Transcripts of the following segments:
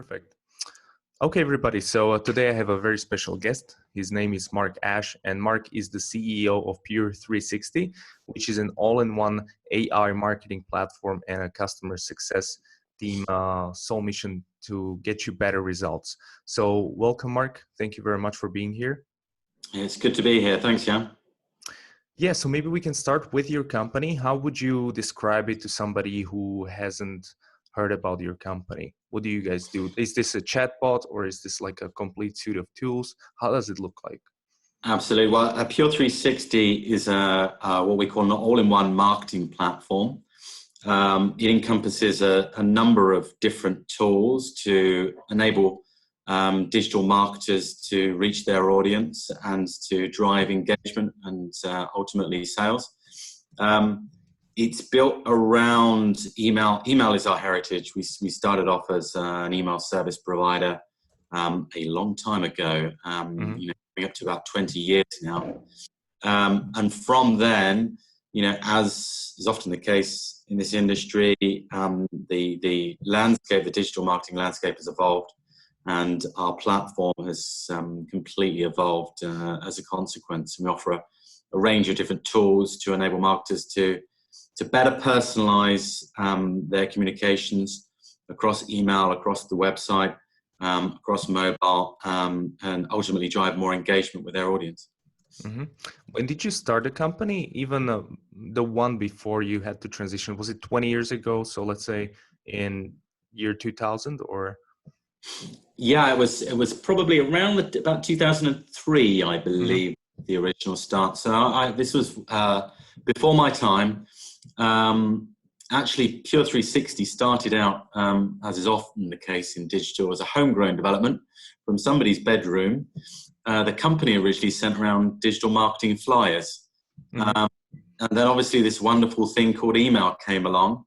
Perfect. Okay, everybody. So today I have a very special guest. His name is Mark Ash, and Mark is the CEO of Pure360, which is an all-in-one AI marketing platform and a customer success team sole mission to get you better results. So welcome, Mark. Thank you very much for being here. It's good to be here. Thanks, Jan. Yeah, so maybe we can start with your company. How would you describe it to somebody who hasn't heard about your company? What do you guys do? Is this a chatbot or is this like a complete suite of tools? How does it look like? Absolutely. Well, Pure360 is what we call an all-in-one marketing platform. It encompasses a number of different tools to enable digital marketers to reach their audience and to drive engagement and ultimately sales. It's built around email. Email is our heritage. We started off as an email service provider a long time ago, up to about 20 years now. And from then, as is often the case in this industry, the landscape, the digital marketing landscape has evolved. And our platform has completely evolved as a consequence. We offer a range of different tools to enable marketers to better personalize their communications across email, across the website, across mobile, and ultimately drive more engagement with their audience. Mm-hmm. When did you start the company? Even the one before you had to transition, was it 20 years ago? So let's say in year 2000 or? Yeah, it was probably around about 2003, I believe, the original start. So this was before my time. Actually, Pure360 started out, as is often the case in digital, as a homegrown development from somebody's bedroom. The company originally sent around digital marketing flyers. And then obviously this wonderful thing called email came along,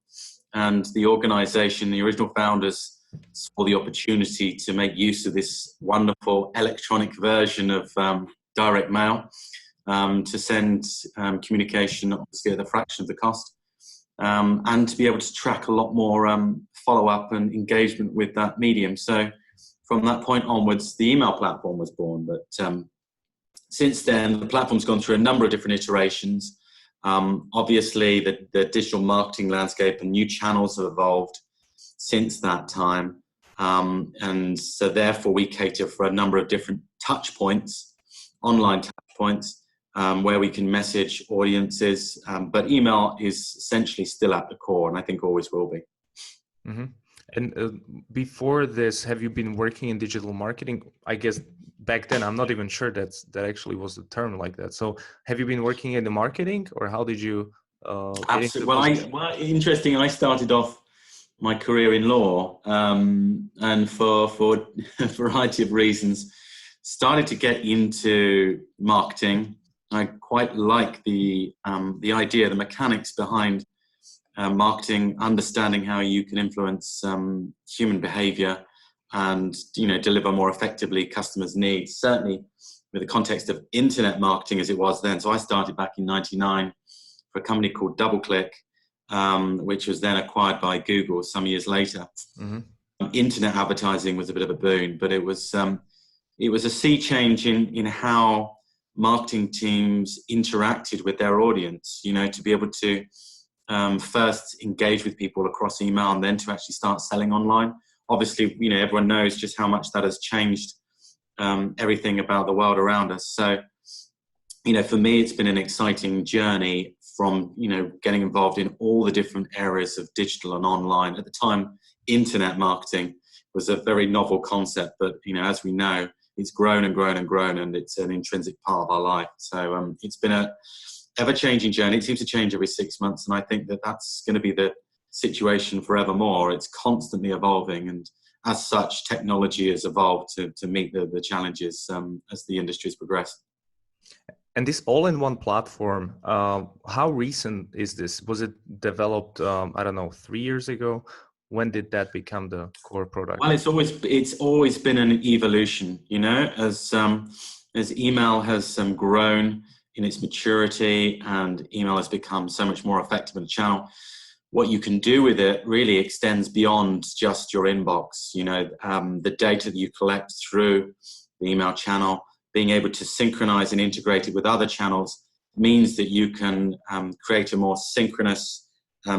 and the organization, the original founders, saw the opportunity to make use of this wonderful electronic version of direct mail to send communication, obviously at a fraction of the cost, and to be able to track a lot more follow-up and engagement with that medium. So from that point onwards, the email platform was born. But since then, the platform's gone through a number of different iterations. Obviously, the digital marketing landscape and new channels have evolved since that time. And so therefore we cater for a number of different touch points, online touch points, where we can message audiences. But email is essentially still at the core, and I think always will be. Mm-hmm. And before this, have you been working in digital marketing? I guess back then, I'm not even sure that actually was the term like that. So have you been working in the marketing, or how did you Absolutely. Well, interesting. I started off my career in law, and for a variety of reasons, started to get into marketing. I quite like the idea, the mechanics behind marketing, understanding how you can influence human behavior and deliver more effectively customers' needs. Certainly, with the context of internet marketing as it was then. So I started back in '99 for a company called DoubleClick, which was then acquired by Google some years later. Internet advertising was a bit of a boon, but it was a sea change in how marketing teams interacted with their audience, to be able to first engage with people across email and then to actually start selling online. Obviously, everyone knows just how much that has changed everything about the world around us. So, for me, it's been an exciting journey from, getting involved in all the different areas of digital and online. At the time, internet marketing was a very novel concept, but, as we know, it's grown and grown and grown, and it's an intrinsic part of our life. So it's been a ever-changing journey. It seems to change every 6 months, and I think that that's going to be the situation forevermore. It's constantly evolving, and as such, technology has evolved to meet the challenges as the industry has progressed. And this all-in-one platform, how recent is this? Was it developed, 3 years ago? When did that become the core product? Well, it's always been an evolution, as email has grown in its maturity and email has become so much more effective in a channel. what you can do with it really extends beyond just your inbox. The data that you collect through the email channel, being able to synchronize and integrate it with other channels means that you can create a more synchronous,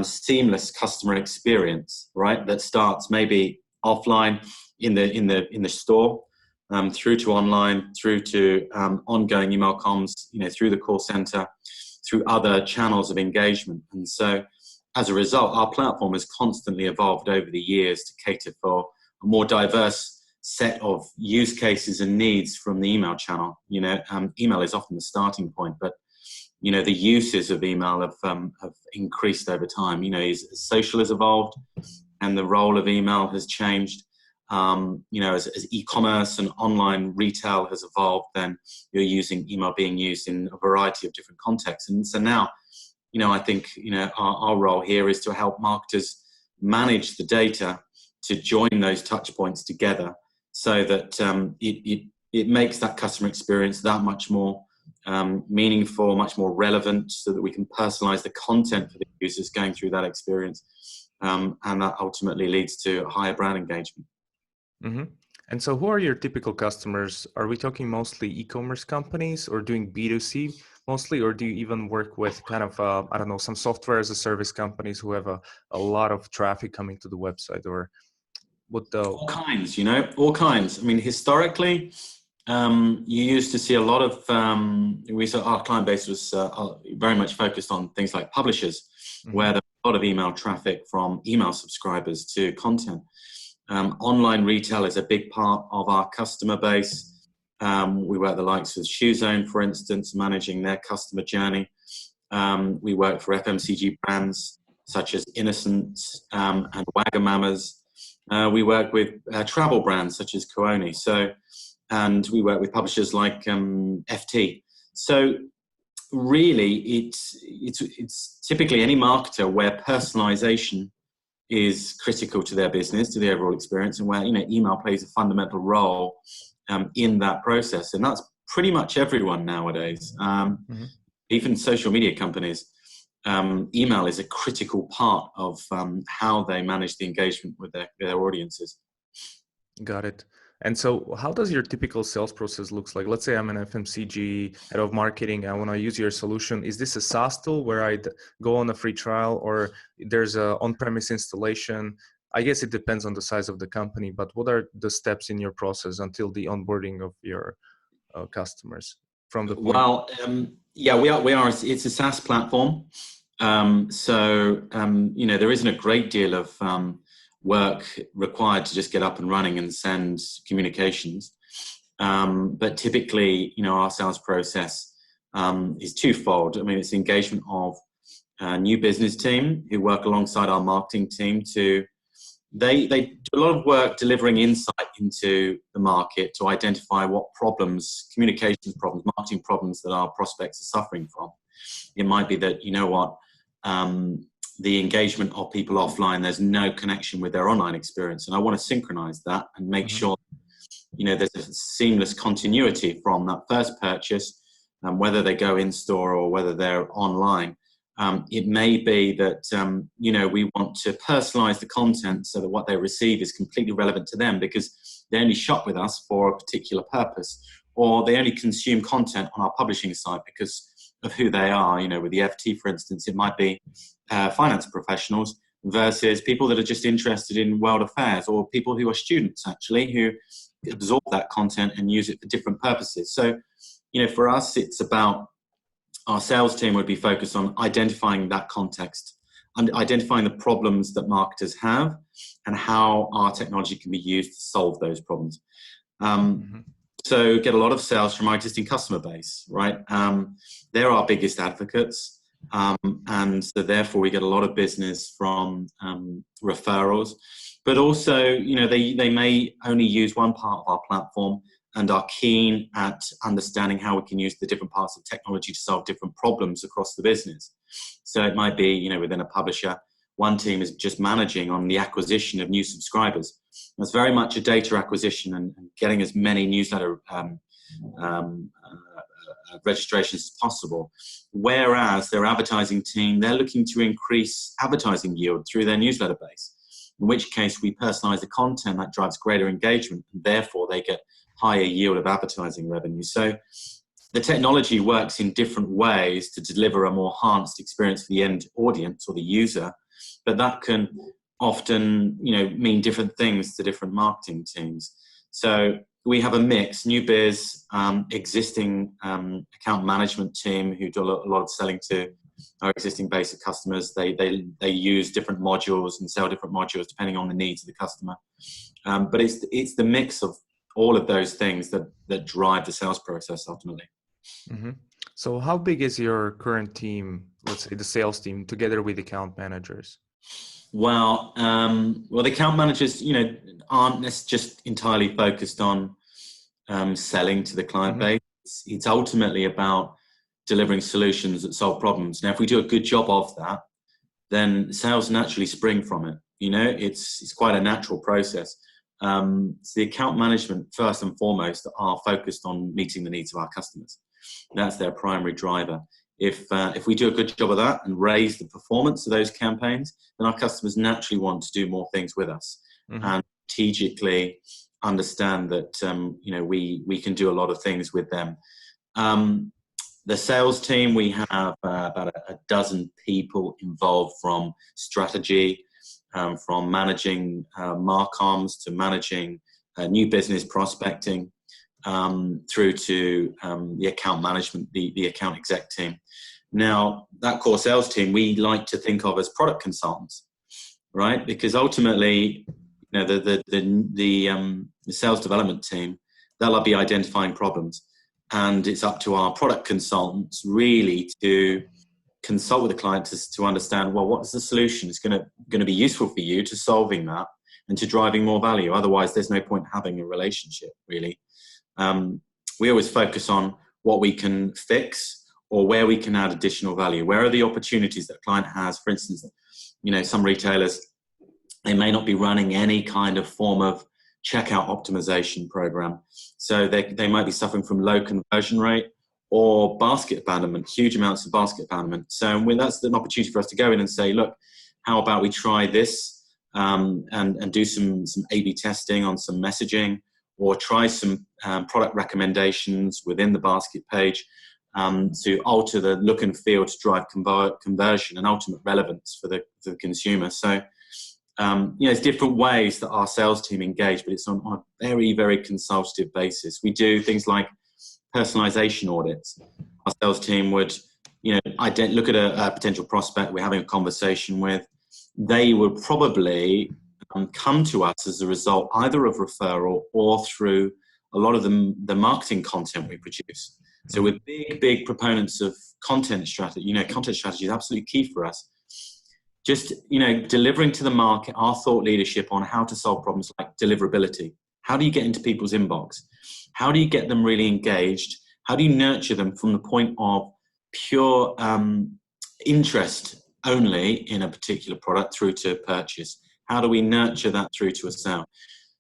seamless customer experience, right? That starts maybe offline in the store, through to online, through to ongoing email comms, through the call center, through other channels of engagement. And so as a result, our platform has constantly evolved over the years to cater for a more diverse set of use cases and needs from the email channel. Email is often the starting point, but the uses of email have increased over time. As social has evolved and the role of email has changed, as e-commerce and online retail has evolved, then you're using email being used in a variety of different contexts. And so now, I think, our role here is to help marketers manage the data to join those touch points together so that it makes that customer experience that much more meaningful, much more relevant, so that we can personalize the content for the users going through that experience. And that ultimately leads to higher brand engagement. Mm-hmm. And so who are your typical customers? Are we talking mostly e-commerce companies or doing B2C mostly, or do you even work with kind of, some software as a service companies who have a lot of traffic coming to the website, or what the... All kinds, all kinds. I mean, historically, you used to see a lot of, our client base was very much focused on things like publishers, mm-hmm. where there was a lot of email traffic from email subscribers to content. Online retail is a big part of our customer base. We work with the likes of ShoeZone, for instance, managing their customer journey. We work for FMCG brands such as Innocent and Wagamama's. We work with travel brands such as Kooni. And we work with publishers like FT. So really, it's typically any marketer where personalization is critical to their business, to the overall experience, and where email plays a fundamental role in that process. And that's pretty much everyone nowadays. Mm-hmm. Even social media companies, email is a critical part of how they manage the engagement with their audiences. Got it. And so how does your typical sales process looks like? Let's say I'm an FMCG head of marketing. I want to use your solution. Is this a SaaS tool where I go on a free trial, or there's a on-premise installation? I guess it depends on the size of the company, but what are the steps in your process until the onboarding of your customers from the point? Well, we are. It's a SaaS platform. There isn't a great deal of work required to just get up and running and send communications. But typically, our sales process is twofold. I mean, it's the engagement of a new business team who work alongside our marketing team they do a lot of work delivering insight into the market to identify what problems, communications problems, marketing problems that our prospects are suffering from. It might be that, the engagement of people offline, there's no connection with their online experience. And I want to synchronize that and make mm-hmm. sure, there's a seamless continuity from that first purchase, whether they go in store or whether they're online. It may be that, we want to personalize the content so that what they receive is completely relevant to them because they only shop with us for a particular purpose, or they only consume content on our publishing site because of who they are. With the FT, for instance, it might be finance professionals versus people that are just interested in world affairs, or people who are students actually who absorb that content and use it for different purposes. So, for us, it's about our sales team would be focused on identifying that context and identifying the problems that marketers have and how our technology can be used to solve those problems. Mm-hmm. So get a lot of sales from our existing customer base, right? They're our biggest advocates. And so therefore we get a lot of business from referrals, but also, they may only use one part of our platform and are keen at understanding how we can use the different parts of technology to solve different problems across the business. So it might be, within a publisher, one team is just managing on the acquisition of new subscribers. That's very much a data acquisition and getting as many newsletter registrations as possible. Whereas their advertising team, they're looking to increase advertising yield through their newsletter base, in which case we personalize the content that drives greater engagement, and therefore they get higher yield of advertising revenue. So the technology works in different ways to deliver a more enhanced experience for the end audience or the user, but that can often, mean different things to different marketing teams. So we have a mix, new biz, existing account management team who do a lot of selling to our existing base of customers. They use different modules and sell different modules depending on the needs of the customer. But it's the mix of all of those things that drive the sales process ultimately. Mm-hmm. So how big is your current team, let's say the sales team, together with account managers? Well, the account managers, aren't just entirely focused on selling to the client base. It's ultimately about delivering solutions that solve problems. Now, if we do a good job of that, then sales naturally spring from it. It's quite a natural process. So the account management, first and foremost, are focused on meeting the needs of our customers. That's their primary driver. If we do a good job of that and raise the performance of those campaigns, then our customers naturally want to do more things with us and strategically understand that we can do a lot of things with them. The sales team, we have about a dozen people involved, from strategy, from managing marcoms to managing new business prospecting, through to the account management, the account exec team. Now, that core sales team, we like to think of as product consultants, right? Because ultimately, the sales development team, they'll be identifying problems, and it's up to our product consultants really to consult with the client to understand, well, what's the solution is going to be useful for you to solving that and to driving more value. Otherwise, there's no point having a relationship, really. We always focus on what we can fix or where we can add additional value. Where are the opportunities that a client has? For instance, some retailers, they may not be running any kind of form of checkout optimization program. So they might be suffering from low conversion rate or basket abandonment, huge amounts of basket abandonment. So that's an opportunity for us to go in and say, look, how about we try this and do some A/B testing on some messaging, or try some product recommendations within the basket page to alter the look and feel to drive conversion and ultimate relevance for the consumer. So, there's different ways that our sales team engage, but it's on a very, very consultative basis. We do things like personalization audits. Our sales team would, look at a potential prospect we're having a conversation with. They would probably come to us as a result either of referral or through a lot of the marketing content we produce. So we're big proponents of content strategy. Content strategy is absolutely key for us. Just, delivering to the market our thought leadership on how to solve problems like deliverability. How do you get into people's inbox? How do you get them really engaged? How do you nurture them from the point of pure interest only in a particular product through to purchase? How do we nurture that through to a sale?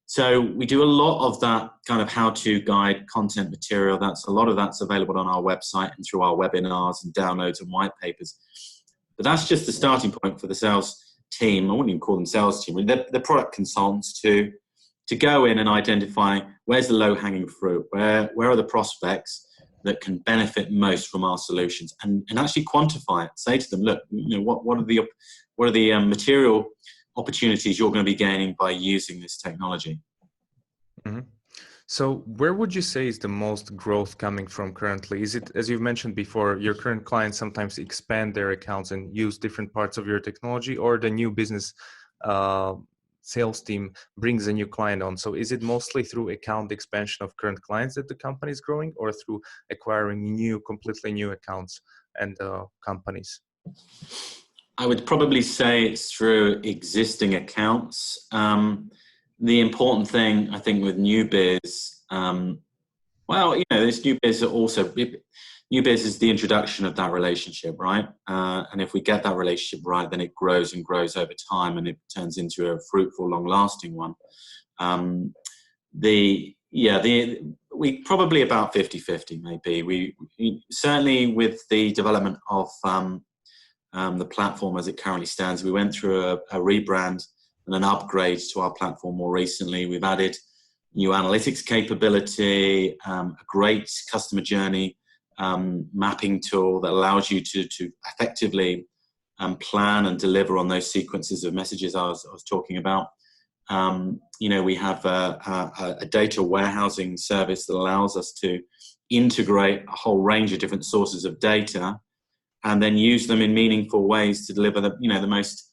So we do a lot of that kind of how-to guide content material. A lot of that's available on our website and through our webinars and downloads and white papers. But that's just the starting point for the sales team. I wouldn't even call them sales team. They're product consultants to go in and identify where's the low-hanging fruit, where are the prospects that can benefit most from our solutions, and actually quantify it. Say to them, look, what are the material opportunities you're going to be gaining by using this technology. Mm-hmm. So where would you say is the most growth coming from currently? Is it, as you've mentioned before, your current clients sometimes expand their accounts and use different parts of your technology, or the new business sales team brings a new client on? So is it mostly through account expansion of current clients that the company is growing, or through acquiring completely new accounts and companies? I would probably say it's through existing accounts. The important thing, I think, with new biz, this new biz new biz is the introduction of that relationship, right? And if we get that relationship right, then it grows and grows over time, and it turns into a fruitful, long-lasting one. we probably about 50-50 maybe. We certainly, with the development of the platform as it currently stands, we went through a rebrand and an upgrade to our platform more recently. We've added new analytics capability, a great customer journey mapping tool that allows you to effectively plan and deliver on those sequences of messages I was talking about. We have a data warehousing service that allows us to integrate a whole range of different sources of data and then use them in meaningful ways to deliver the most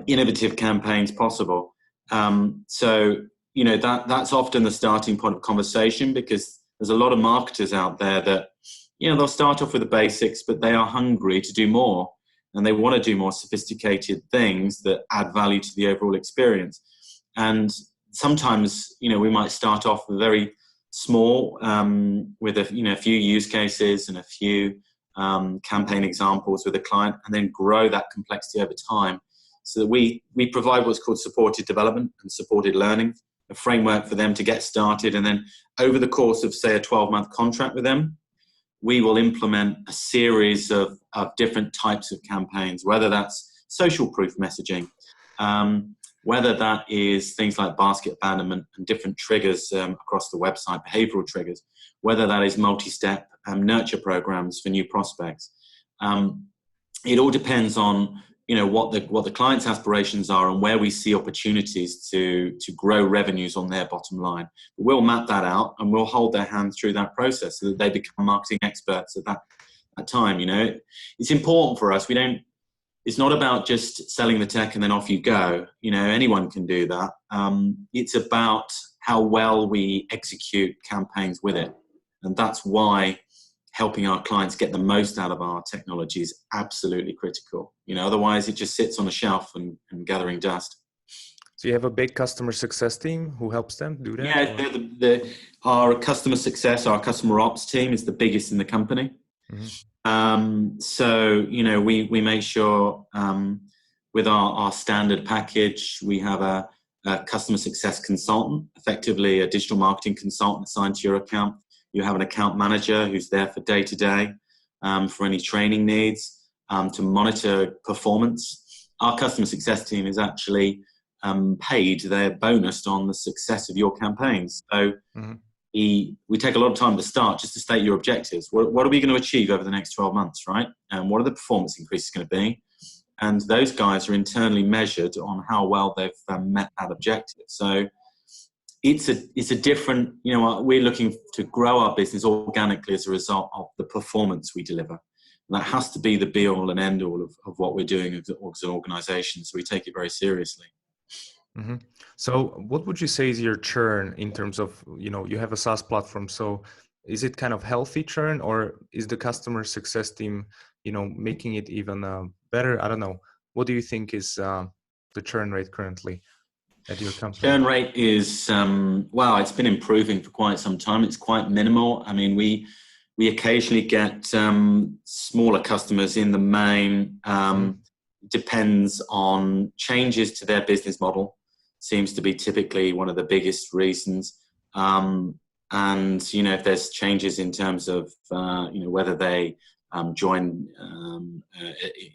innovative campaigns possible. That's often the starting point of conversation, because there's a lot of marketers out there that, they'll start off with the basics, but they are hungry to do more, and they want to do more sophisticated things that add value to the overall experience. And sometimes, we might start off very small with a few use cases and a few campaign examples with a client, and then grow that complexity over time. So that we provide what's called supported development and supported learning, a framework for them to get started. And then over the course of, say, a 12-month contract with them, we will implement a series of different types of campaigns, whether that's social proof messaging, whether that is things like basket abandonment and different triggers across the website, behavioral triggers, whether that is multi-step nurture programs for new prospects. It all depends on what the client's aspirations are and where we see opportunities to grow revenues on their bottom line. We'll map that out and we'll hold their hand through that process so that they become marketing experts at that time. It's important for us. It's not about just selling the tech and then off you go. Anyone can do that. It's about how well we execute campaigns with it. And that's why helping our clients get the most out of our technology is absolutely critical. Otherwise it just sits on a shelf and gathering dust. So you have a big customer success team who helps them do that? Yeah, our customer success, our customer ops team is the biggest in the company. Mm-hmm. We make sure with our standard package, we have a customer success consultant, effectively a digital marketing consultant assigned to your account. You have an account manager who's there for day-to-day for any training needs, to monitor performance. Our customer success team is actually paid, they're bonused on the success of your campaigns. So mm-hmm. we take a lot of time to start just to state your objectives. What are we going to achieve over the next 12 months, right? And what are the performance increases going to be? And those guys are internally measured on how well they've met that objective. So it's a different, we're looking to grow our business organically as a result of the performance we deliver. And that has to be the be all and end all of what we're doing as an organization. So we take it very seriously. Mm-hmm. So what would you say is your churn in terms of, you have a SaaS platform. So is it kind of healthy churn, or is the customer success team, making it even better? I don't know. What do you think is the churn rate currently at your company? Churn rate is, it's been improving for quite some time. It's quite minimal. I mean, we occasionally get smaller customers in the main. Depends on changes to their business model. Seems to be typically one of the biggest reasons. If there's changes in terms of, whether they join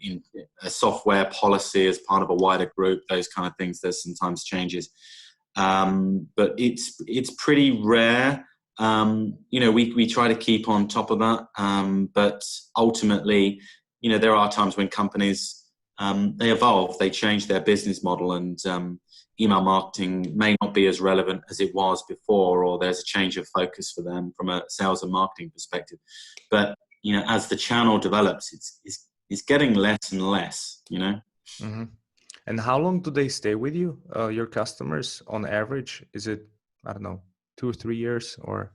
in a software policy as part of a wider group, those kind of things, there's sometimes changes. But it's pretty rare. We try to keep on top of that. But ultimately, there are times when companies, they evolve, they change their business model, and email marketing may not be as relevant as it was before, or there's a change of focus for them from a sales and marketing perspective. But as the channel develops, it's getting less and less. Mm-hmm. And how long do they stay with you, your customers, on average? Is it, I don't know, 2 or 3 years, or?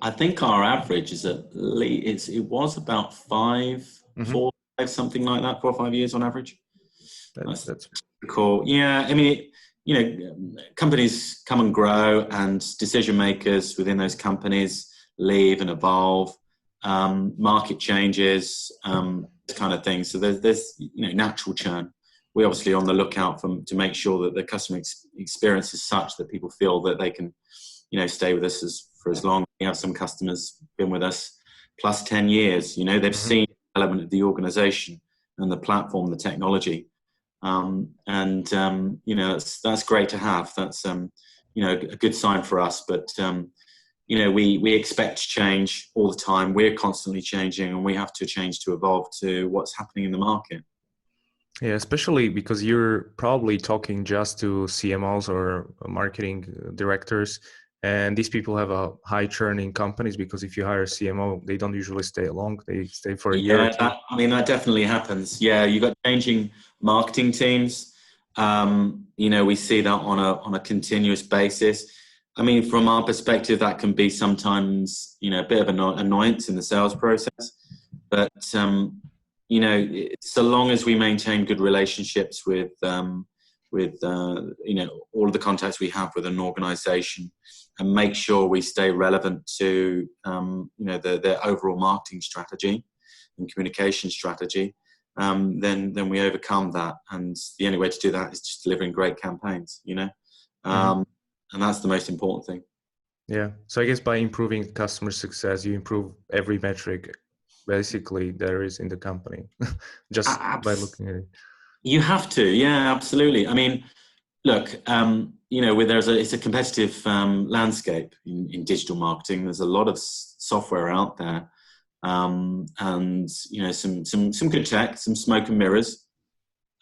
I think our average is at least, it was about 5, mm-hmm. 4, 5, something like that, 4 or 5 years on average. That's cool. Yeah, I mean, companies come and grow, and decision makers within those companies leave and evolve. Market changes, kind of thing. So there's natural churn. We're obviously on the lookout to make sure that the customer experience is such that people feel that they can, stay with us for as long. We have some customers been with us plus 10 years. You know, they've Mm-hmm. seen the development of the organization and the platform, the technology. You know, that's great to have. That's, you know, a good sign for us. But, you know, we expect change all the time. We're constantly changing, and we have to change to evolve to what's happening in the market. Yeah, especially because you're probably talking just to CMOs or marketing directors, and these people have a high churn in companies because if you hire a CMO, they don't usually stay long. They stay for a year or two. I mean, that definitely happens. Yeah, you got changing marketing teams. You know, we see that on a continuous basis. I mean, from our perspective, that can be sometimes, you know, a bit of an annoyance in the sales process. But you know, so long as we maintain good relationships with you know, all of the contacts we have with an organization, and make sure we stay relevant to you know, their overall marketing strategy and communication strategy, then we overcome that. And the only way to do that is just delivering great campaigns, you know. And that's the most important thing. Yeah. So I guess by improving customer success, you improve every metric basically there is in the company just by looking at it. You have to. Yeah, absolutely. I mean, look, you know, it's a competitive landscape in digital marketing. There's a lot of software out there, and you know, some good tech, some smoke and mirrors.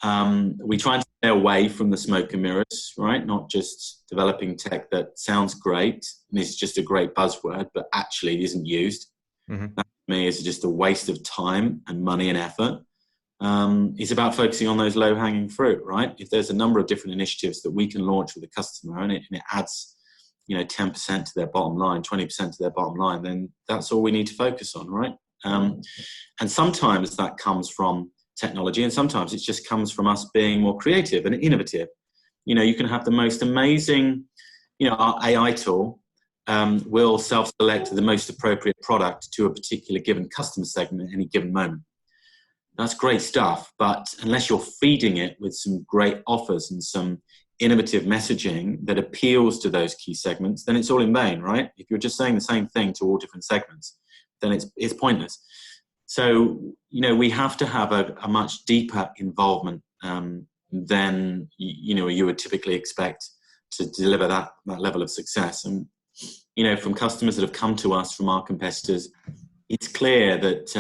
We try and stay away from the smoke and mirrors, right? Not just developing tech that sounds great and is just a great buzzword, but actually isn't used. Mm-hmm. That to me is just a waste of time and money and effort. It's about focusing on those low-hanging fruit, right? If there's a number of different initiatives that we can launch with a customer and it adds, you know, 10% to their bottom line, 20% to their bottom line, then that's all we need to focus on, right? And sometimes that comes from technology, and sometimes it just comes from us being more creative and innovative. You know, you can have the most amazing, you know, our AI tool will self-select the most appropriate product to a particular given customer segment at any given moment. That's great stuff, but unless you're feeding it with some great offers and some innovative messaging that appeals to those key segments, then it's all in vain, right? If you're just saying the same thing to all different segments, then it's pointless. So, you know, we have to have a much deeper involvement than, you know, you would typically expect to deliver that level of success. And, you know, from customers that have come to us from our competitors, it's clear that,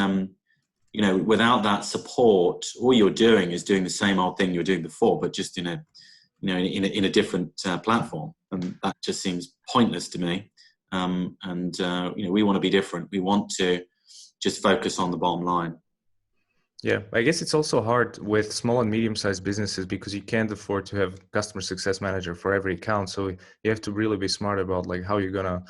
you know, without that support, all you're doing is doing the same old thing you were doing before, but just in a, you know, in a different platform. And that just seems pointless to me. You know, we want to be different. We want to just focus on the bottom line. Yeah, I guess it's also hard with small and medium-sized businesses because you can't afford to have customer success manager for every account. So you have to really be smart about like how you're gonna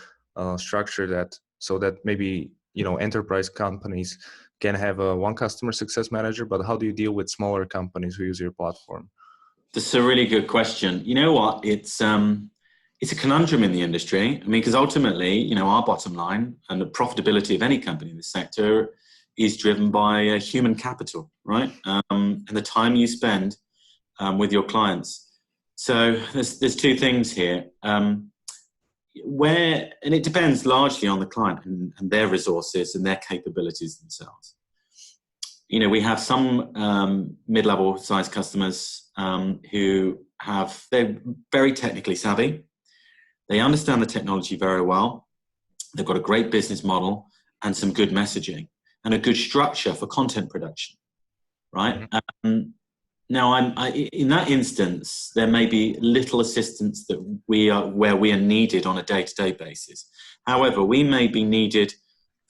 structure that so that maybe, you know, enterprise companies can have one customer success manager, but how do you deal with smaller companies who use your platform? That's a really good question. You know what? It's a conundrum in the industry. I mean, because ultimately, you know, our bottom line and the profitability of any company in the sector is driven by human capital, right? And the time you spend with your clients. So there's two things here. And it depends largely on the client and their resources and their capabilities themselves. You know, we have some mid-level size customers they're very technically savvy. They understand the technology very well. They've got a great business model and some good messaging and a good structure for content production, right? Mm-hmm. Now, in that instance, there may be little assistance where we are needed on a day-to-day basis. However, we may be needed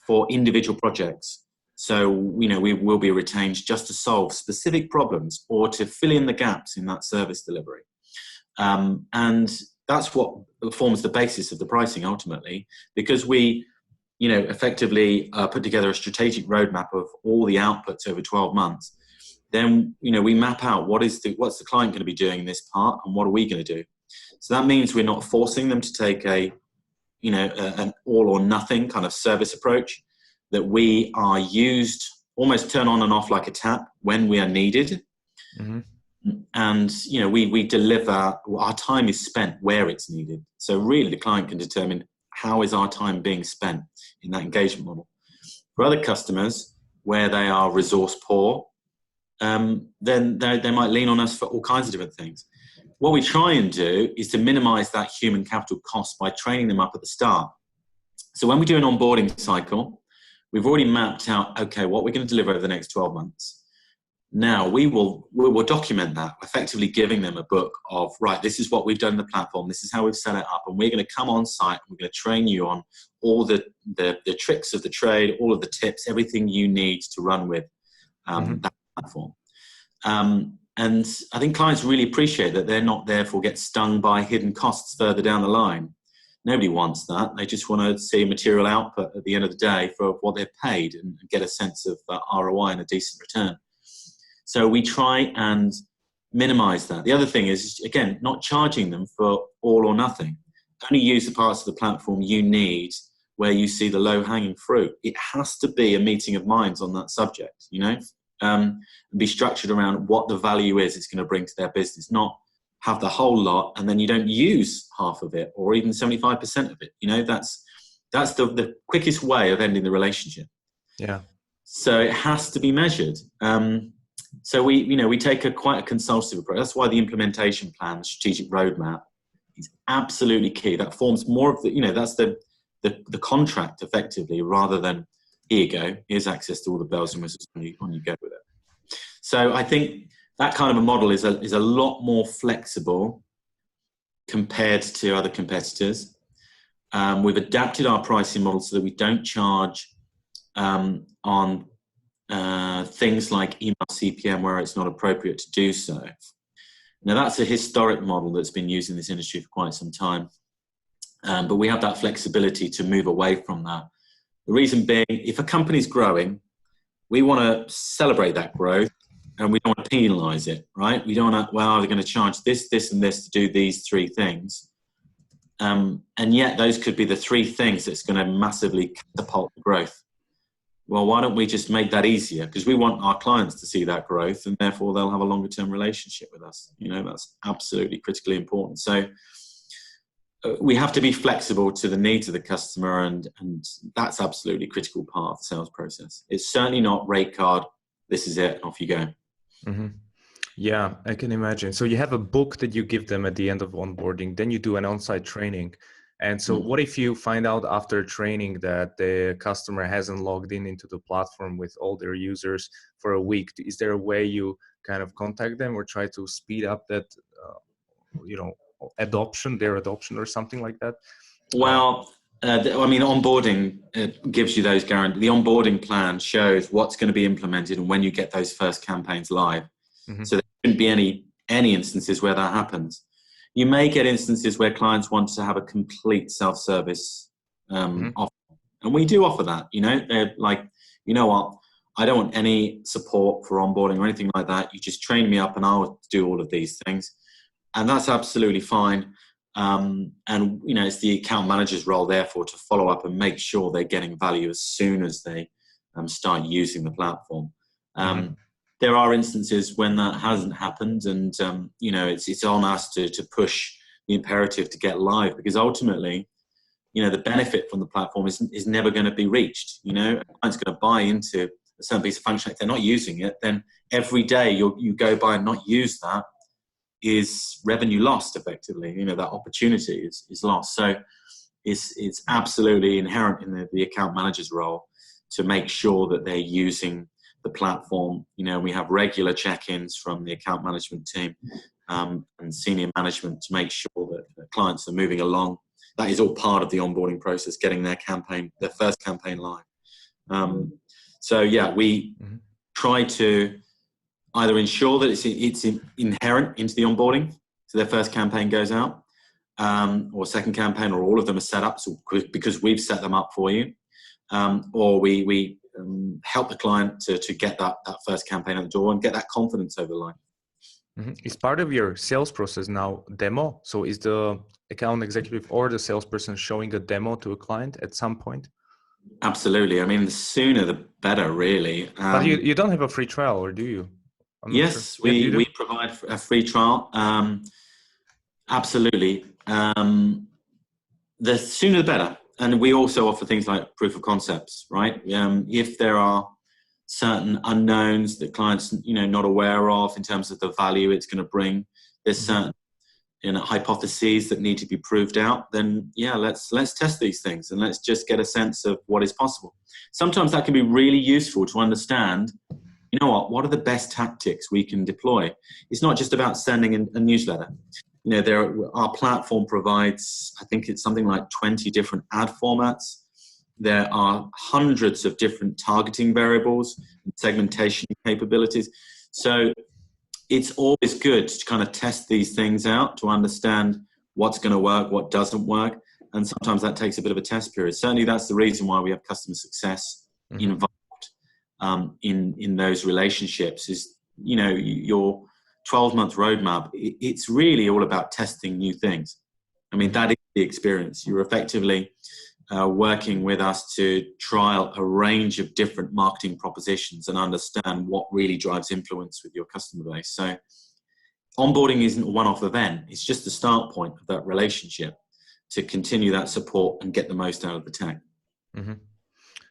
for individual projects. So, you know, we will be retained just to solve specific problems or to fill in the gaps in that service delivery. And that's what forms the basis of the pricing ultimately, because we, you know, effectively put together a strategic roadmap of all the outputs over 12 months. Then, you know, we map out what's the client going to be doing in this part and what are we going to do. So that means we're not forcing them to take an all or nothing kind of service approach, that we are used, almost turn on and off like a tap when we are needed. Mm-hmm. And, you know, we deliver, our time is spent where it's needed. So really the client can determine how is our time being spent in that engagement model. For other customers, where they are resource poor, then they might lean on us for all kinds of different things. What we try and do is to minimize that human capital cost by training them up at the start. So when we do an onboarding cycle, we've already mapped out, okay, what we're going to deliver over the next 12 months. Now we will document that, effectively giving them a book of, right, this is what we've done in the platform, this is how we've set it up, and we're going to come on site, and we're going to train you on all the tricks of the trade, all of the tips, everything you need to run with that platform. And I think clients really appreciate that they're not therefore get stung by hidden costs further down the line. Nobody wants that. They just want to see material output at the end of the day for what they've paid and get a sense of ROI and a decent return. So we try and minimize that. The other thing is, again, not charging them for all or nothing. Only use the parts of the platform you need where you see the low-hanging fruit. It has to be a meeting of minds on that subject, you know, and be structured around what the value is it's going to bring to their business, not have the whole lot and then you don't use half of it or even 75% of it. You know, that's the quickest way of ending the relationship. Yeah. So it has to be measured. So we take quite a consultative approach. That's why the implementation plan, the strategic roadmap, is absolutely key. That forms more of the, that's the contract effectively, rather than here you go, here's access to all the bells and whistles when you go with it. So I think that kind of a model is a lot more flexible compared to other competitors. We've adapted our pricing model so that we don't charge on things like email CPM where it's not appropriate to do so. Now that's a historic model that's been used in this industry for quite some time, but we have that flexibility to move away from that. The reason being, if a company's growing, we want to celebrate that growth and we don't want to penalize it, right? We don't want to, well, they're going to charge this, this, and this to do these three things. And yet those could be the three things that's going to massively catapult the growth. Well, why don't we just make that easier? Because we want our clients to see that growth and therefore they'll have a longer term relationship with us. That's absolutely critically important. So we have to be flexible to the needs of the customer, and that's absolutely critical part of the sales process. It's certainly not rate card, this is it, off you go. Mm-hmm. Yeah, I can imagine. So you have a book that you give them at the end of onboarding, then you do an on-site training. And so what if you find out after training that the customer hasn't logged into the platform with all their users for a week? Is there a way you kind of contact them or try to speed up that, their adoption or something like that? Well, onboarding gives you those guarantees. The onboarding plan shows what's going to be implemented and when you get those first campaigns live. Mm-hmm. So there shouldn't be any instances where that happens. You may get instances where clients want to have a complete self-service offer. And we do offer that, they're like, you know what, I don't want any support for onboarding or anything like that. You just train me up and I'll do all of these things. And that's absolutely fine. It's the account manager's role, therefore, to follow up and make sure they're getting value as soon as they start using the platform. There are instances when that hasn't happened, and it's on us to push the imperative to get live, because ultimately, the benefit from the platform is never going to be reached. A client's going to buy into a certain piece of functionality. If they're not using it, then every day you go by and not use that is revenue lost effectively. That opportunity is lost. So it's absolutely inherent in the account manager's role to make sure that they're using the platform. We have regular check-ins from the account management team and senior management to make sure that the clients are moving along. That is all part of the onboarding process, getting their first campaign live. We try to either ensure that it's inherent into the onboarding, so their first campaign goes out, or second campaign, or all of them are set up because we've set them up for you, or we help the client to get that first campaign out the door and get that confidence over the line. Mm-hmm. Is part of your sales process now demo? So is the account executive or the salesperson showing a demo to a client at some point? Absolutely. The sooner the better, really. But you don't have a free trial, or do you? Yes, sure. we provide a free trial. Absolutely. The sooner the better. And we also offer things like proof of concepts, right? If there are certain unknowns that clients, not aware of in terms of the value it's going to bring, there's certain hypotheses that need to be proved out, then yeah, let's test these things and let's just get a sense of what is possible. Sometimes that can be really useful to understand, what are the best tactics we can deploy. It's not just about sending a newsletter. Our platform provides, I think it's something like 20 different ad formats. There are hundreds of different targeting variables and segmentation capabilities. So it's always good to kind of test these things out to understand what's going to work, what doesn't work. And sometimes that takes a bit of a test period. Certainly that's the reason why we have customer success involved in those relationships is, your 12-month roadmap. It's really all about testing new things. I mean, that is the experience. You're effectively working with us to trial a range of different marketing propositions and understand what really drives influence with your customer base. So onboarding isn't a one-off event. It's just the start point of that relationship to continue that support and get the most out of the tech. Mm-hmm.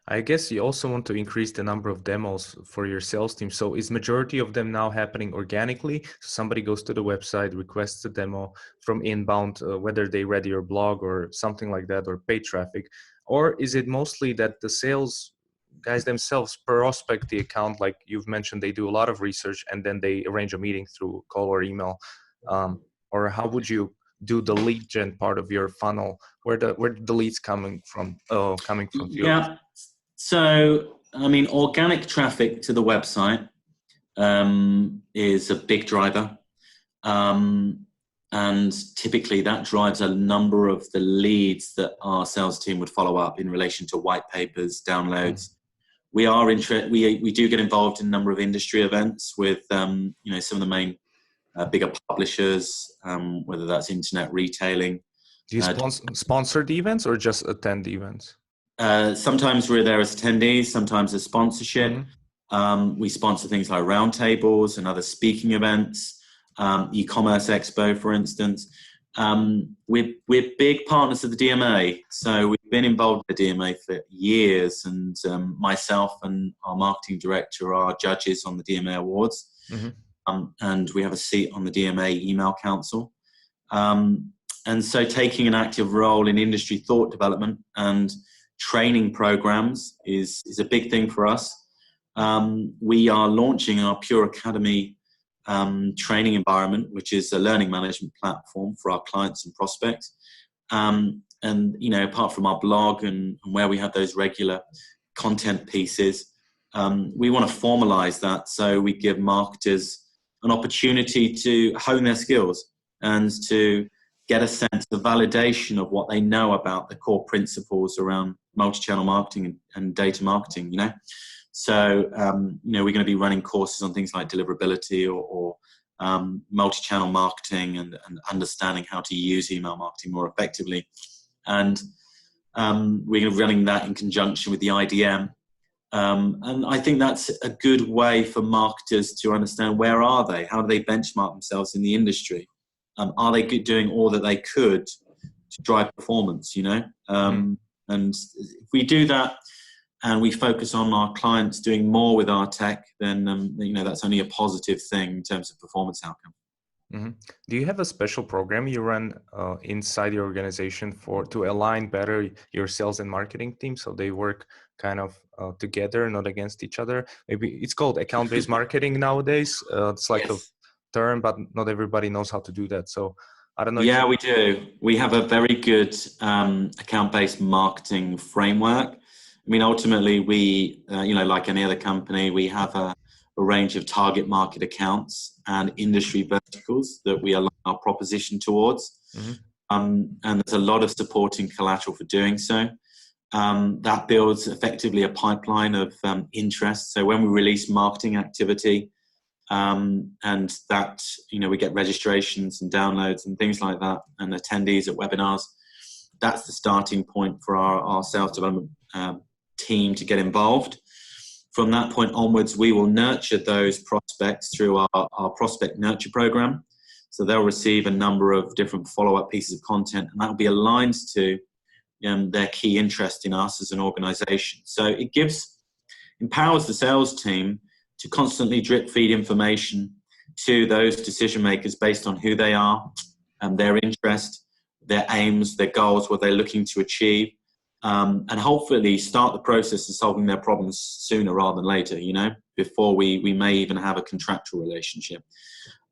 I guess you also want to increase the number of demos for your sales team. So is majority of them now happening organically? So somebody goes to the website, requests a demo from inbound, whether they read your blog or something like that, or paid traffic, or is it mostly that the sales guys themselves prospect the account? Like you've mentioned, they do a lot of research and then they arrange a meeting through call or email. Or how would you do the lead gen part of your funnel? Where the leads coming from? Yeah. So, I mean, organic traffic to the website is a big driver. And typically that drives a number of the leads that our sales team would follow up in relation to white papers, downloads. We are we do get involved in a number of industry events with, some of the main bigger publishers, whether that's internet retailing. Do you sponsor the events or just attend the events? Sometimes we're there as attendees, sometimes as sponsorship. We sponsor things like roundtables and other speaking events, e-commerce expo, for instance. We're big partners of the DMA, so we've been involved with the DMA for years, and myself and our marketing director are judges on the DMA awards, and we have a seat on the DMA email council. And so taking an active role in industry thought development and training programs is a big thing for us. We are launching our Pure Academy training environment, which is a learning management platform for our clients and prospects. And, apart from our blog and where we have those regular content pieces, we want to formalize that. So we give marketers an opportunity to hone their skills and to get a sense of validation of what they know about the core principles around multi-channel marketing and data marketing, So, we're going to be running courses on things like deliverability or multi-channel marketing and understanding how to use email marketing more effectively. And we're going to be running that in conjunction with the IDM. And I think that's a good way for marketers to understand where are they? How do they benchmark themselves in the industry? Are they doing all that they could to drive performance, And if we do that and we focus on our clients doing more with our tech, then, that's only a positive thing in terms of performance outcome. Do you have a special program you run inside your organization to align better your sales and marketing team so they work kind of together, not against each other? Maybe it's called account-based marketing nowadays. It's like a term, but not everybody knows how to do that. So I don't know. Yeah, we do. We have a very good account-based marketing framework. I mean, ultimately, we, like any other company, we have a range of target market accounts and industry verticals that we align our proposition towards. And there's a lot of supporting collateral for doing so. That builds effectively a pipeline of interest. So when we release marketing activity, and that, we get registrations and downloads and things like that, and attendees at webinars, that's the starting point for our sales development team to get involved. From that point onwards, we will nurture those prospects through our prospect nurture program. So they'll receive a number of different follow-up pieces of content, and that will be aligned to their key interest in us as an organization. So it empowers the sales team to constantly drip feed information to those decision makers based on who they are, their interest, their aims, their goals, what they're looking to achieve, and hopefully start the process of solving their problems sooner rather than later, before we may even have a contractual relationship.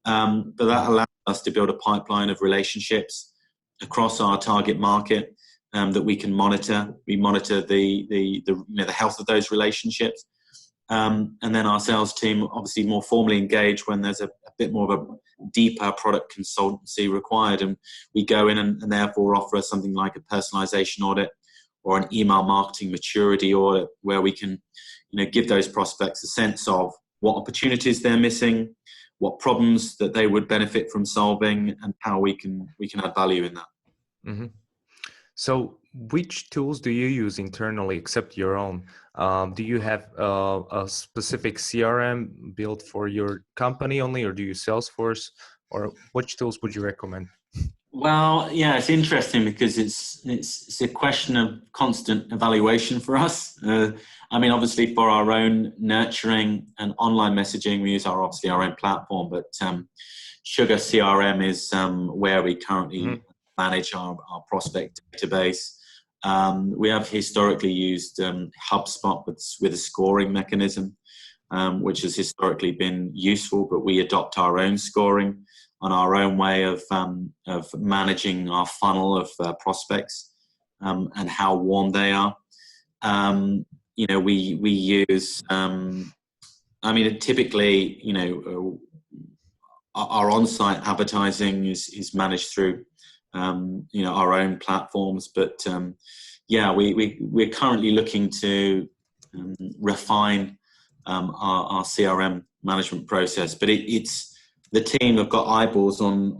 But that allows us to build a pipeline of relationships across our target market that we can monitor. We monitor the health of those relationships. And then our sales team obviously more formally engage when there's a bit more of a deeper product consultancy required, and we go in and therefore offer something like a personalization audit or an email marketing maturity audit, where we can give those prospects a sense of what opportunities they're missing, what problems that they would benefit from solving, and how we can add value in that. Mm-hmm. So which tools do you use internally except your own? Do you have a specific CRM built for your company only, or do you use Salesforce, or which tools would you recommend? Well, yeah, it's interesting because it's a question of constant evaluation for us. Obviously for our own nurturing and online messaging, we use our own platform, but Sugar CRM is where we currently manage our prospect database. We have historically used HubSpot with a scoring mechanism, which has historically been useful, but we adopt our own scoring on our own way of managing our funnel of prospects and how warm they are. We use, typically, our on-site advertising is managed through, our own platforms. But we're currently looking to refine our CRM management process. But it's the team have got eyeballs on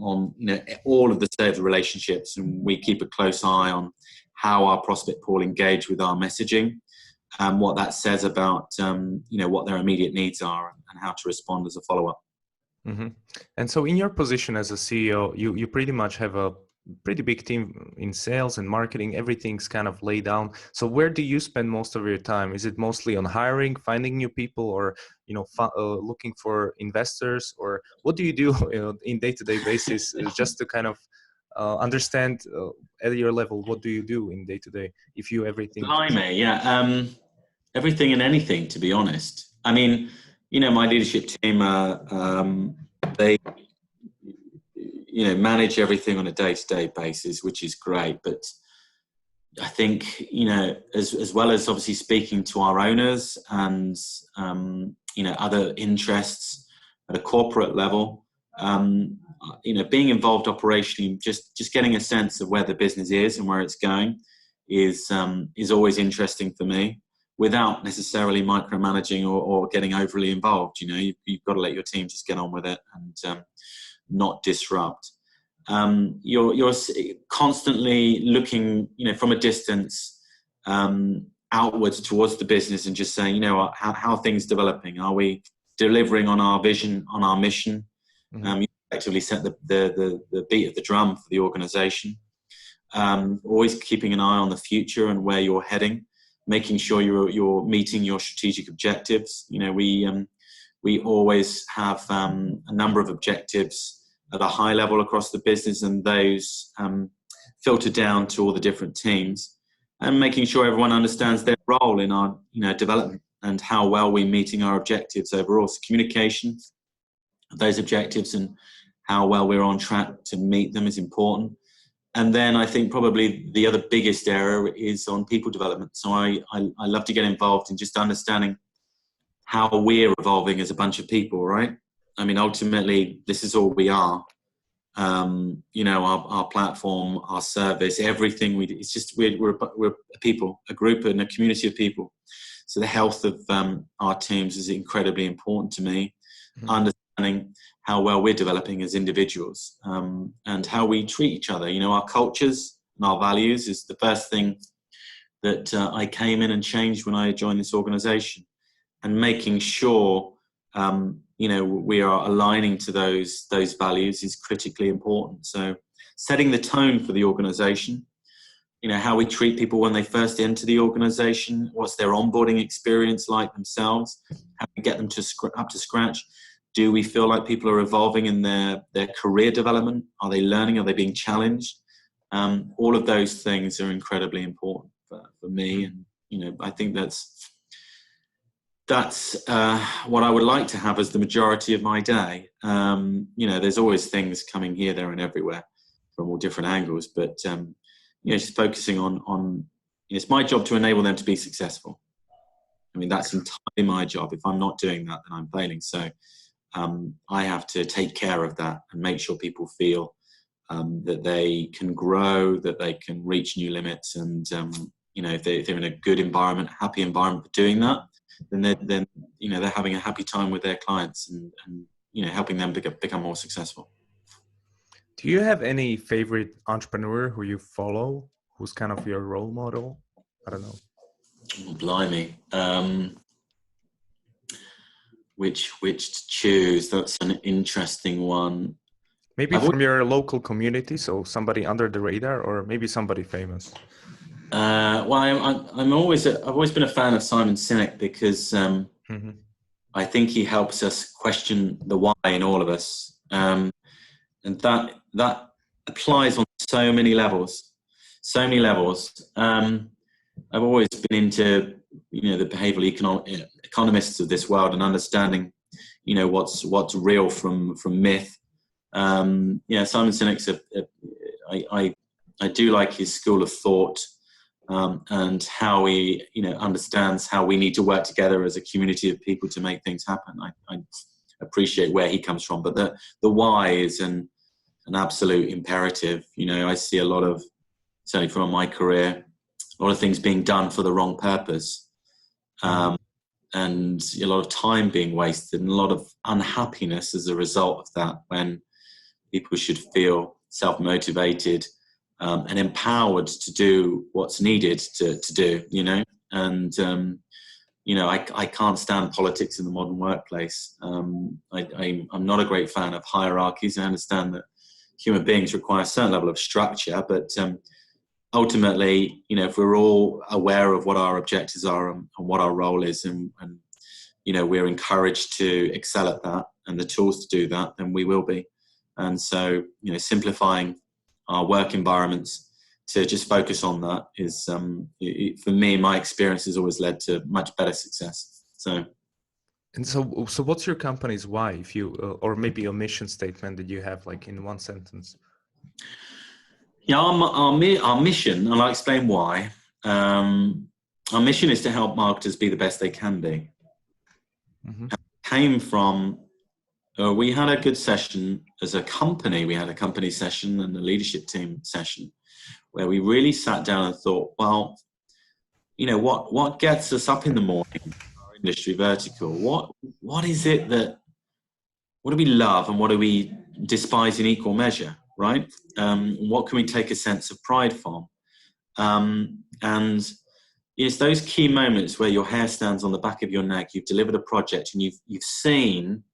all of the sales relationships, and we keep a close eye on how our prospect pool engage with our messaging, and what that says about what their immediate needs are and how to respond as a follow-up. Mm-hmm. And so in your position as a CEO, you pretty much have a pretty big team in sales and marketing. Everything's kind of laid down. So where do you spend most of your time? Is it mostly on hiring, finding new people, or looking for investors, or what do you do in day-to-day basis just to kind of understand at your level, what do you do in day-to-day if you everything? Everything and anything, to be honest. My leadership team, they manage everything on a day-to-day basis, which is great. But I think, as well as obviously speaking to our owners and, other interests at a corporate level, being involved operationally, just getting a sense of where the business is and where it's going is always interesting for me, without necessarily micromanaging or getting overly involved. You've got to let your team just get on with it and not disrupt. You're constantly looking, from a distance, outwards towards the business and just saying, how are things developing? Are we delivering on our vision, on our mission? Mm-hmm. You effectively set the beat of the drum for the organization. Always keeping an eye on the future and where you're heading, making sure you're meeting your strategic objectives. We always have a number of objectives at a high level across the business, and those filter down to all the different teams, and making sure everyone understands their role in our development and how well we're meeting our objectives overall. So communication of those objectives and how well we're on track to meet them is important. And then I think probably the other biggest area is on people development. So I love to get involved in just understanding how we're evolving as a bunch of people, right? Ultimately, this is all we are. Our platform, our service, everything we do. It's just we're a people, a group, and a community of people. So the health of our teams is incredibly important to me. Mm-hmm. Understanding how well we're developing as individuals, and how we treat each other. Our cultures and our values is the first thing that I came in and changed when I joined this organization, and making sure we are aligning to those values is critically important. So setting the tone for the organization, how we treat people when they first enter the organization, what's their onboarding experience like themselves, how we get them up to scratch. Do we feel like people are evolving in their career development? Are they learning? Are they being challenged? All of those things are incredibly important for me. And, I think that's what I would like to have as the majority of my day. There's always things coming here, there, and everywhere from all different angles, but just focusing on it's my job to enable them to be successful. I mean, that's entirely my job. If I'm not doing that, then I'm failing. So I have to take care of that and make sure people feel that they can grow, that they can reach new limits, and if they're in a good environment, happy environment for doing that, then they're having a happy time with their clients and helping them become more successful. Do you have any favorite entrepreneur who you follow, who's kind of your role model? I don't know. Oh, blimey. Which to choose? That's an interesting one. Maybe from your local community, so somebody under the radar, or maybe somebody famous. Well, I've always been a fan of Simon Sinek because I think he helps us question the why in all of us, and that applies on so many levels. I've always been into the behavioral economists of this world and understanding what's real from myth. Simon Sinek's I do like his school of thought, and how he understands how we need to work together as a community of people to make things happen. I appreciate where he comes from, but the why is an absolute imperative. I see a lot of, certainly from my career, a lot of things being done for the wrong purpose, and a lot of time being wasted and a lot of unhappiness as a result of that, when people should feel self-motivated and empowered to do what's needed to do, and I can't stand politics in the modern workplace. I'm not a great fan of hierarchies. I understand that human beings require a certain level of structure, but ultimately, if we're all aware of what our objectives are and what our role is, and we're encouraged to excel at that and the tools to do that, then we will be. And so, simplifying our work environments to just focus on that is, for me, my experience has always led to much better success. So what's your company's why, if you, or maybe a mission statement that you have, like in one sentence? Yeah, our mission, and I'll explain why. Our mission is to help marketers be the best they can be. Mm-hmm. Came from, we had a good session as a company. We had a company session and a leadership team session where we really sat down and thought, well, what gets us up in the morning, our industry vertical? What is it what do we love and what do we despise in equal measure, right? What can we take a sense of pride from? And it's those key moments where your hair stands on the back of your neck, you've delivered a project and you've seen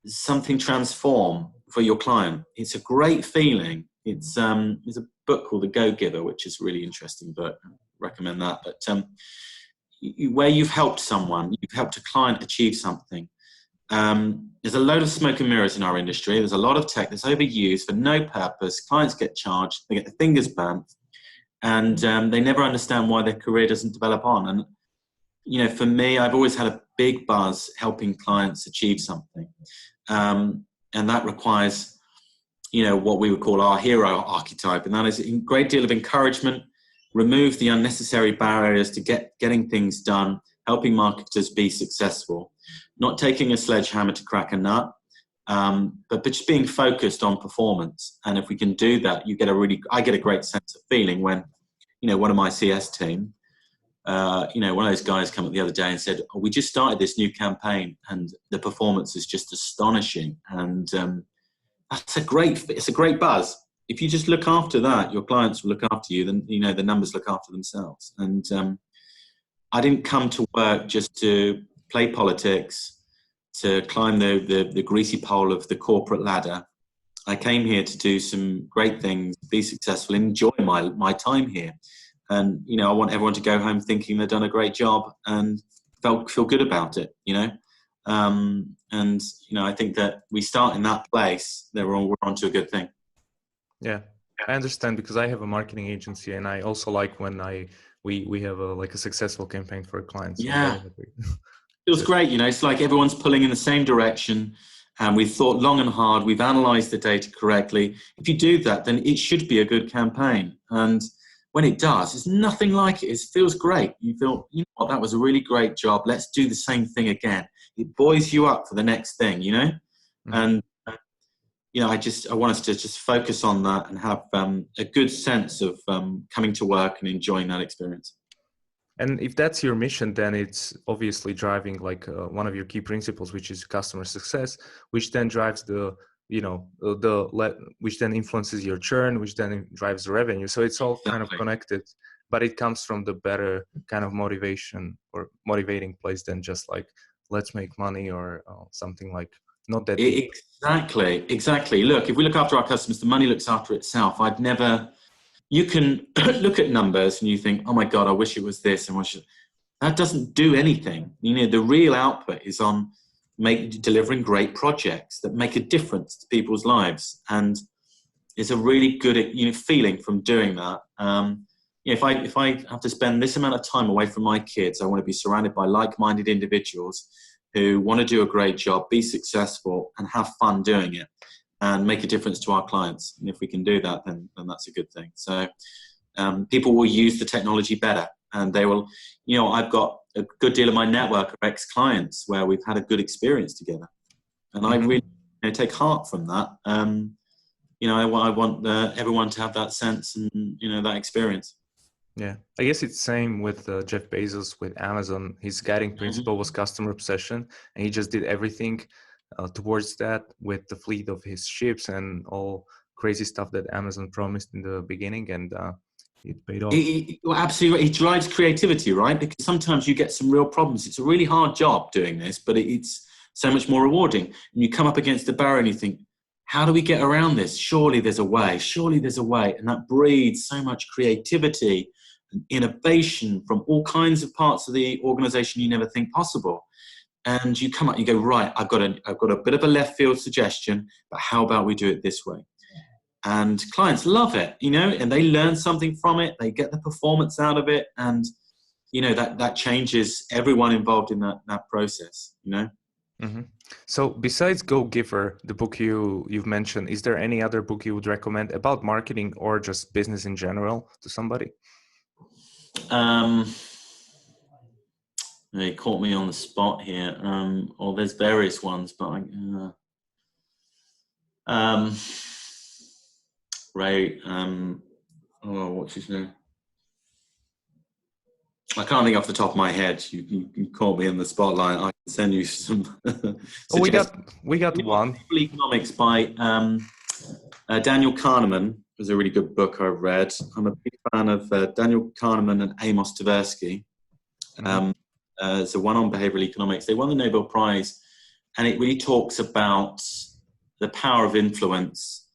something transform for your client. It's a great feeling. There's a book called The Go-Giver, which is a really interesting book. I recommend that. But where you've helped someone, you've helped a client achieve something. There's a load of smoke and mirrors in our industry. There's a lot of tech that's overused for no purpose. Clients get charged, they get their fingers burnt, and they never understand why their career doesn't develop on. And for me, I've always had a big buzz helping clients achieve something, and that requires what we would call our hero archetype, and that is a great deal of encouragement, remove the unnecessary barriers to getting things done, helping marketers be successful, not taking a sledgehammer to crack a nut, but just being focused on performance. And if we can do that, I get a great sense of feeling when, one of my CS team, one of those guys come up the other day and said, we just started this new campaign and the performance is just astonishing. And it's a great buzz. If you just look after that, your clients will look after you, then, the numbers look after themselves. And I didn't come to work just to play politics, to climb the greasy pole of the corporate ladder. I came here to do some great things, be successful, enjoy my time here. And, you know, I want everyone to go home thinking they've done a great job and feel good about it, you know. And, you know, I think that we start in that place, that we're on to a good thing. Yeah, I understand, because I have a marketing agency, and I also like when we have a successful campaign for a client. So Yeah, very feels great. You know, it's like everyone's pulling in the same direction, and we've thought long and hard. We've analysed the data correctly. If you do that, then it should be a good campaign. And when it does, it's nothing like it. It feels great. You feel, you know what, that was a really great job. Let's do the same thing again. It buoys you up for the next thing, you know? Mm-hmm. And, you know, I want us to just focus on that and have a good sense of coming to work and enjoying that experience. And if that's your mission, then it's obviously driving one of your key principles, which is customer success, which then drives which then influences your churn, which then drives the revenue. So it's all kind of connected, but it comes from the better kind of motivation or motivating place than just like, let's make money or something like not that deep. Exactly. Look, if we look after our customers, the money looks after itself. You can look at numbers and you think, oh my God, I wish it was this. And that doesn't do anything. You know, the real output is on delivering great projects that make a difference to people's lives. And it's a really good, you know, feeling from doing that. You know, if I have to spend this amount of time away from my kids, I want to be surrounded by like-minded individuals who want to do a great job, be successful, and have fun doing it, and make a difference to our clients. And if we can do that, then that's a good thing. So people will use the technology better, and they will, you know, I've got a good deal of my network of ex-clients where we've had a good experience together. And I really take heart from that. You know, I want everyone to have that sense and, you know, that experience. Yeah, I guess it's same with Jeff Bezos with Amazon. His guiding principle was customer obsession, and he just did everything towards that with the fleet of his ships and all crazy stuff that Amazon promised in the beginning, and it paid off. Well, absolutely, it drives creativity, right? Because sometimes you get some real problems. It's a really hard job doing this, but it's so much more rewarding. And you come up against the barrier and you think, how do we get around this? Surely there's a way. Surely there's a way. And that breeds so much creativity and innovation from all kinds of parts of the organization you never think possible. And you come up, you go, right, I've got a bit of a left field suggestion, but how about we do it this way? And clients love it, you know, and they learn something from it. They get the performance out of it. And, you know, that changes everyone involved in that process, you know. Mm-hmm. So besides Go Giver, the book you've mentioned, is there any other book you would recommend about marketing or just business in general to somebody? They caught me on the spot here. Or there's various ones, but Ray, what's his name? I can't think off the top of my head. You caught me in the spotlight. I can send you some. We got one. Economics by Daniel Kahneman was a really good book I read. I'm a big fan of Daniel Kahneman and Amos Tversky. It's a one on behavioral economics. They won the Nobel Prize, and it really talks about the power of influence.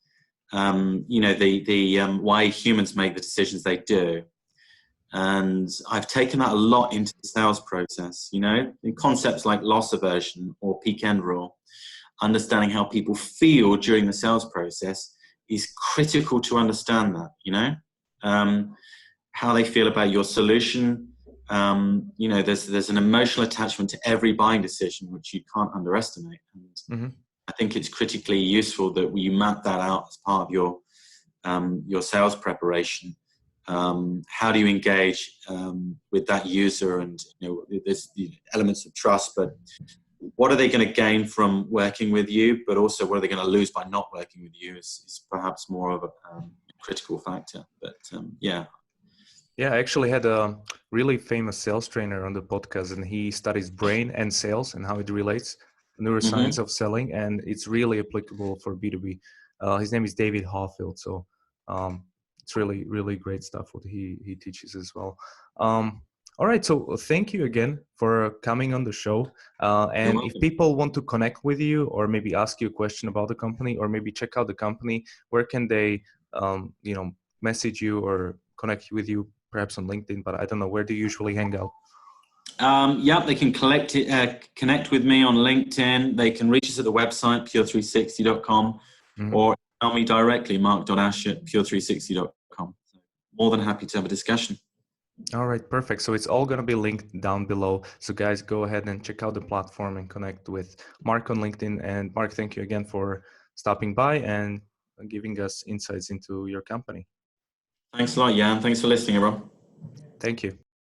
You know, the why humans make the decisions they do. And I've taken that a lot into the sales process, you know, in concepts like loss aversion or peak end rule. Understanding how people feel during the sales process is critical to understand that, you know, how they feel about your solution. You know, there's an emotional attachment to every buying decision, which you can't underestimate. And I think it's critically useful that you map that out as part of your sales preparation. How do you engage with that user? And, you know, there's the elements of trust, but what are they going to gain from working with you? But also, what are they going to lose by not working with you is perhaps more of a critical factor. But yeah. Yeah, I actually had a really famous sales trainer on the podcast, and he studies brain and sales and how it relates, neuroscience of selling, and it's really applicable for B2B. His name is David Hawfield. So it's really, really great stuff what he teaches as well. All right. So thank you again for coming on the show. And if people want to connect with you or maybe ask you a question about the company or maybe check out the company, where can they, message you or connect with you, perhaps on LinkedIn, but I don't know, where do you usually hang out? They can connect with me on LinkedIn. They can reach us at the website, pure360.com, or email me directly, mark.ash@pure360.com. So more than happy to have a discussion. All right, perfect. So it's all going to be linked down below. So guys, go ahead and check out the platform and connect with Mark on LinkedIn. And Mark, thank you again for stopping by and giving us insights into your company. Thanks a lot, Jan. Thanks for listening, everyone. Thank you.